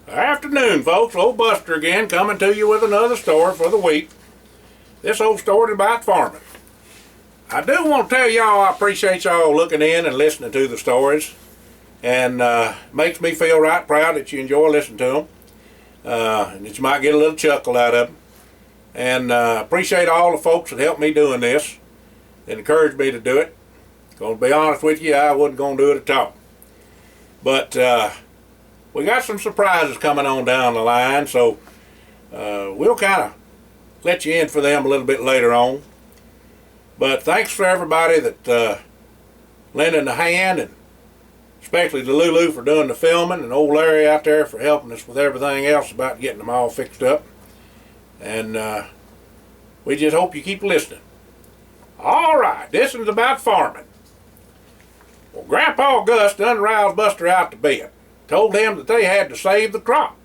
Afternoon, folks. Old Buster again, coming to you with another story for the week. This old story is about farming. I do want to tell y'all I appreciate y'all looking in and listening to the stories, and makes me feel right proud that you enjoy listening to them, and that you might get a little chuckle out of them. And appreciate all the folks that helped me doing this and encouraged me to do it. Gonna be honest with you, I wasn't gonna do it at all. But we got some surprises coming on down the line, so we'll kind of let you in for them a little bit later on. But thanks for everybody that lending a hand, and especially to Lulu for doing the filming, and old Larry out there for helping us with everything else about getting them all fixed up. And we just hope you keep listening. All right, this is about farming. Well, Grandpa Gus done roused Buster out to bed. Told him that they had to save the crop.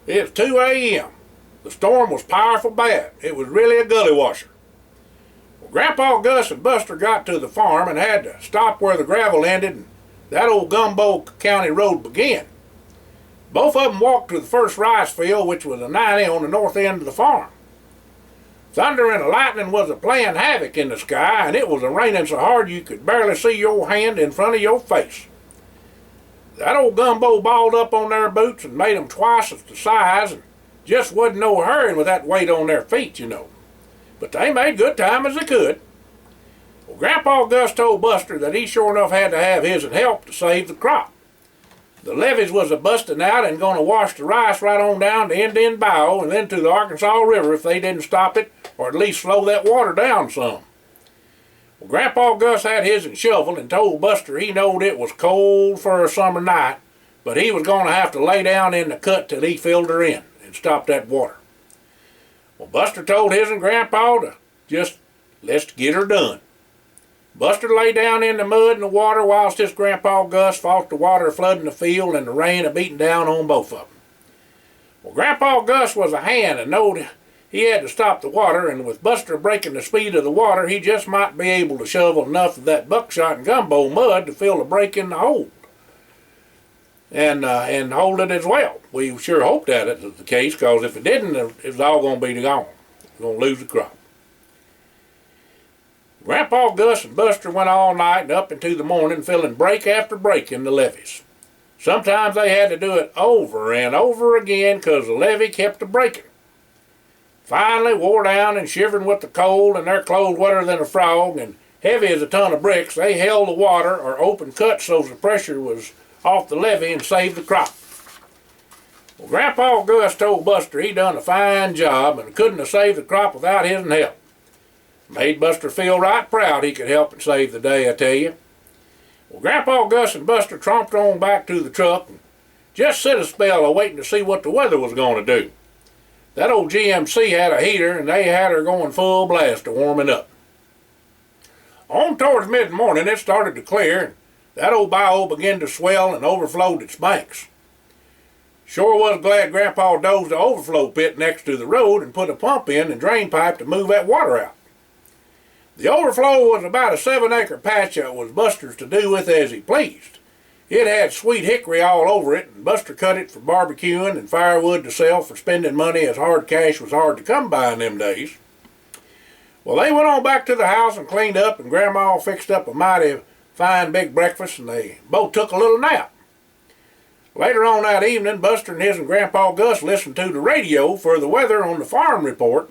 It was 2 a.m. The storm was powerful bad. It was really a gully washer. Well, Grandpa Gus and Buster got to the farm and had to stop where the gravel ended and that old Gumbo County road began. Both of them walked to the first rice field, which was a 90 on the north end of the farm. Thunder and lightning was playing havoc in the sky, and it was raining so hard you could barely see your hand in front of your face. That old Gumbo balled up on their boots and made them twice the size, and just wasn't no hurrying with that weight on their feet, you know. But they made good time as they could. Well, Grandpa Gus told Buster that he sure enough had to have his help to save the crop. The levees was busting out and going to wash the rice right on down to Indian Bayou and then to the Arkansas River if they didn't stop it, or at least slow that water down some. Well, Grandpa Gus had his shovel and told Buster he knowed it was cold for a summer night, but he was going to have to lay down in the cut till he filled her in and stopped that water. Well, Buster told his Grandpa to just let's get her done. Buster lay down in the mud and the water whilst his Grandpa Gus fought the water flooding the field and the rain beating down on both of them. Well, Grandpa Gus was a hand and knowed he had to stop the water, and with Buster breaking the speed of the water, he just might be able to shovel enough of that buckshot and gumbo mud to fill a break in the hole. And hold it as well. We sure hoped that was the case, because if it didn't, it was all going to be gone. We're going to lose the crop. Grandpa Gus and Buster went all night and up into the morning filling break after break in the levees. Sometimes they had to do it over and over again because the levee kept breaking. Finally, wore down and shivering with the cold and their clothes wetter than a frog and heavy as a ton of bricks, they held the water or opened cuts so the pressure was off the levee and saved the crop. Well, Grandpa Gus told Buster he done a fine job and couldn't have saved the crop without his help. Made Buster feel right proud he could help and save the day, I tell you. Well, Grandpa Gus and Buster tromped on back to the truck and just sit a spell of waiting to see what the weather was going to do. That old GMC had a heater, and they had her going full blast to warming up. On towards mid-morning, it started to clear, and that old bayou began to swell and overflowed its banks. Sure was glad Grandpa dozed the overflow pit next to the road and put a pump in and drain pipe to move that water out. The overflow was about a 7-acre patch that was Buster's to do with as he pleased. It had sweet hickory all over it, and Buster cut it for barbecuing and firewood to sell for spending money as hard cash was hard to come by in them days. Well, they went on back to the house and cleaned up, and Grandma fixed up a mighty fine big breakfast, and they both took a little nap. Later on that evening, Buster and his Grandpa Gus listened to the radio for the weather on the farm report,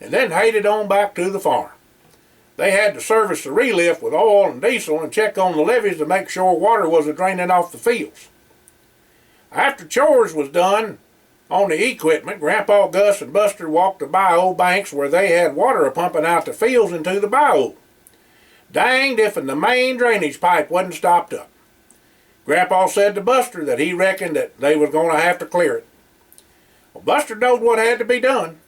and then headed on back to the farm. They had to service the relift with oil and diesel and check on the levees to make sure water was draining off the fields. After chores was done on the equipment, Grandpa Gus and Buster walked the bayou banks where they had water pumping out the fields into the bayou. Danged if the main drainage pipe wasn't stopped up. Grandpa said to Buster that he reckoned that they was going to have to clear it. Well, Buster knowed what had to be done.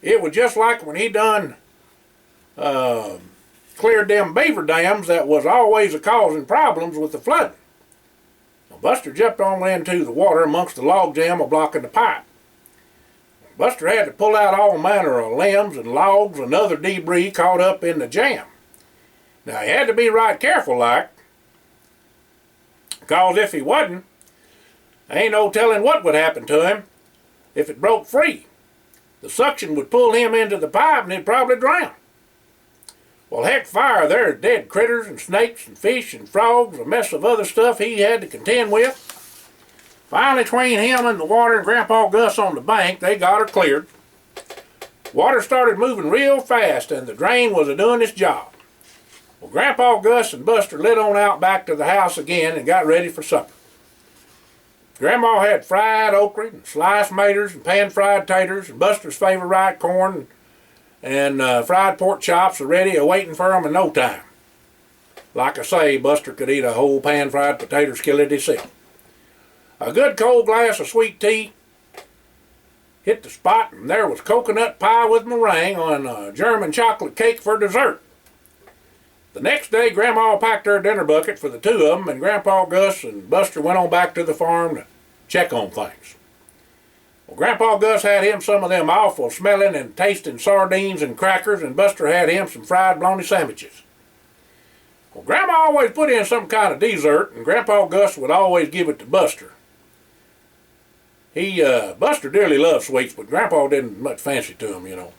It was just like when he done cleared them beaver dams that was always causing problems with the flooding. Well, Buster jumped on into the water amongst the log jam blocking the pipe. Buster had to pull out all manner of limbs and logs and other debris caught up in the jam. Now he had to be right careful like, because if he wasn't, Ain't no telling what would happen to him if it broke free. The suction would pull him into the pipe and he'd probably drown. Well, heck fire, there's dead critters and snakes and fish and frogs, a mess of other stuff he had to contend with. Finally, between him and the water and Grandpa Gus on the bank, they got her cleared. Water started moving real fast and the drain was a-doing its job. Well, Grandpa Gus and Buster lit on out back to the house again and got ready for supper. Grandma had fried okra and sliced maters and pan-fried taters and Buster's favorite right corn and fried pork chops are ready awaiting for him in no time. Like I say, Buster could eat a whole pan-fried potato skillet himself. A good cold glass of sweet tea hit the spot, and there was coconut pie with meringue on a German chocolate cake for dessert. The next day, Grandma packed her dinner bucket for the two of them, and Grandpa Gus and Buster went on back to the farm to check on things. Well, Grandpa Gus had him some of them awful smelling and tasting sardines and crackers, and Buster had him some fried bologna sandwiches. Well, Grandma always put in some kind of dessert, and Grandpa Gus would always give it to Buster. Buster dearly loved sweets, but Grandpa didn't much fancy to them, you know.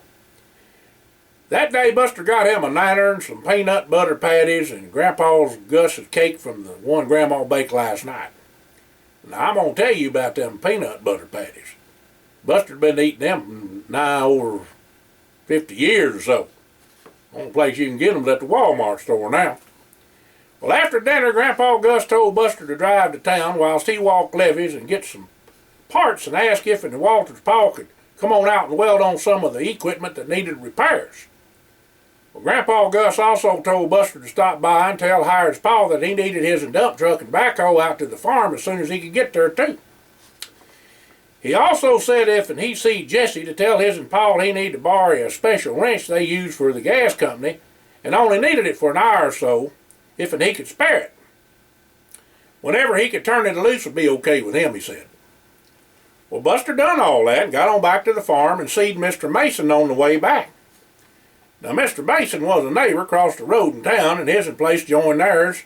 That day, Buster got him a niner and some peanut butter patties and Grandpa's Gus's cake from the one Grandma baked last night. Now, I'm going to tell you about them peanut butter patties. Buster's been eating them nigh over 50 years or so. Only place you can get them is at the Walmart store now. Well, after dinner, Grandpa Gus told Buster to drive to town whilst he walked levees and get some parts and asked if Walter's pa could come on out and weld on some of the equipment that needed repairs. Well, Grandpa Gus also told Buster to stop by and tell Hired's pa that he needed his dump truck and backhoe out to the farm as soon as he could get there too. He also said if he see Jesse to tell his and pa he needed to borrow a special wrench they use for the gas company and only needed it for an hour or so, if he could spare it. Whenever he could turn it loose would be okay with him, he said. Well, Buster done all that and got on back to the farm and seed Mr. Mason on the way back. Now, Mr. Mason was a neighbor across the road in town, and his place joined theirs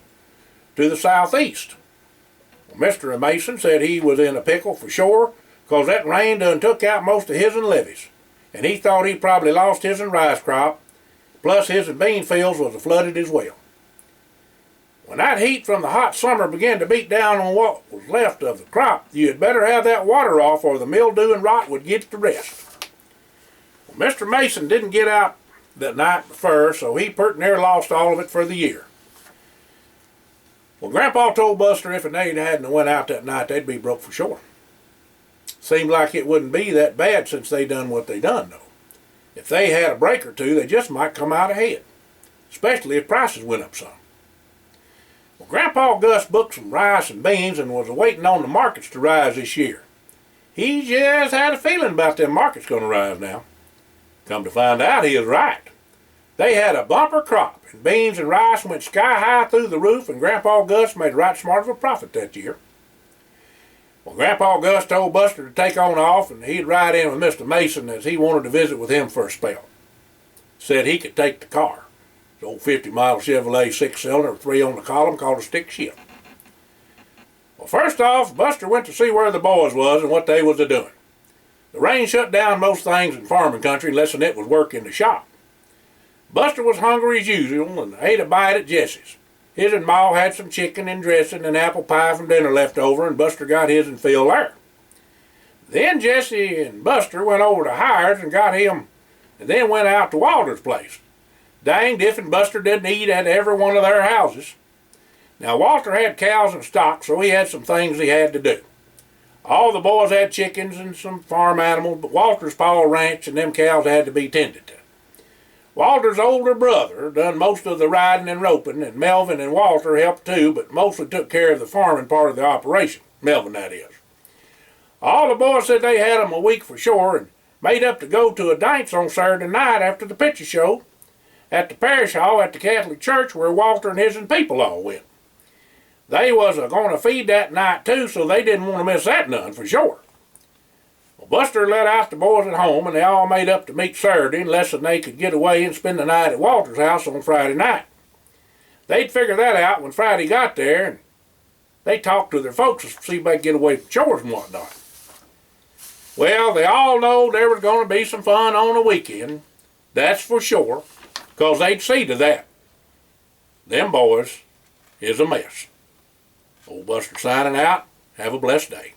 to the southeast. Well, Mr. Mason said he was in a pickle for sure, because that rain done took out most of his levees, and he thought he probably lost his rice crop, plus his bean fields was flooded as well. When that heat from the hot summer began to beat down on what was left of the crop, you had better have that water off or the mildew and rot would get the rest. Well, Mr. Mason didn't get out that night before, so he pert near lost all of it for the year. Well, Grandpa told Buster if they hadn't went out that night, they'd be broke for sure. Seemed like it wouldn't be that bad since they done what they done, though. If they had a break or two, they just might come out ahead, especially if prices went up some. Well, Grandpa Gus booked some rice and beans and was waiting on the markets to rise this year. He just had a feeling about them markets going to rise now. Come to find out, he was right. They had a bumper crop, and beans and rice went sky high through the roof, and Grandpa Gus made right smart of a profit that year. Well, Grandpa Gus told Buster to take on off, and he'd ride in with Mr. Mason as he wanted to visit with him for a spell. Said he could take the car. The old 50-mile Chevrolet 6-cylinder with 3 on the column called a stick shift. Well, first off, Buster went to see where the boys was and what they was a-doing. The rain shut down most things in farming country unless it was work in the shop. Buster was hungry as usual and ate a bite at Jesse's. His and Ma had some chicken and dressing and apple pie from dinner left over, and Buster got his and Phil there. Then Jesse and Buster went over to Hired's and got him, and then went out to Walter's place. Danged if and Buster didn't eat at every one of their houses. Now, Walter had cows and stock, so he had some things he had to do. All the boys had chickens and some farm animals, but Walter's pa ranched and them cows had to be tended to. Walter's older brother done most of the riding and roping, and Melvin and Walter helped too, but mostly took care of the farming part of the operation. Melvin, that is. All the boys said they had 'em a week for sure and made up to go to a dance on Saturday night after the picture show at the parish hall at the Catholic church where Walter and his people all went. They was going to feed that night too, so they didn't want to miss that none for sure. Well, Buster let out the boys at home, and they all made up to meet Saturday unless they could get away and spend the night at Walter's house on Friday night. They'd figure that out when Friday got there, and they talked to their folks to see if they could get away from chores and whatnot. Well, they all know there was going to be some fun on the weekend. That's for sure, because they'd see to that. Them boys is a mess. Old Buster signing out. Have a blessed day.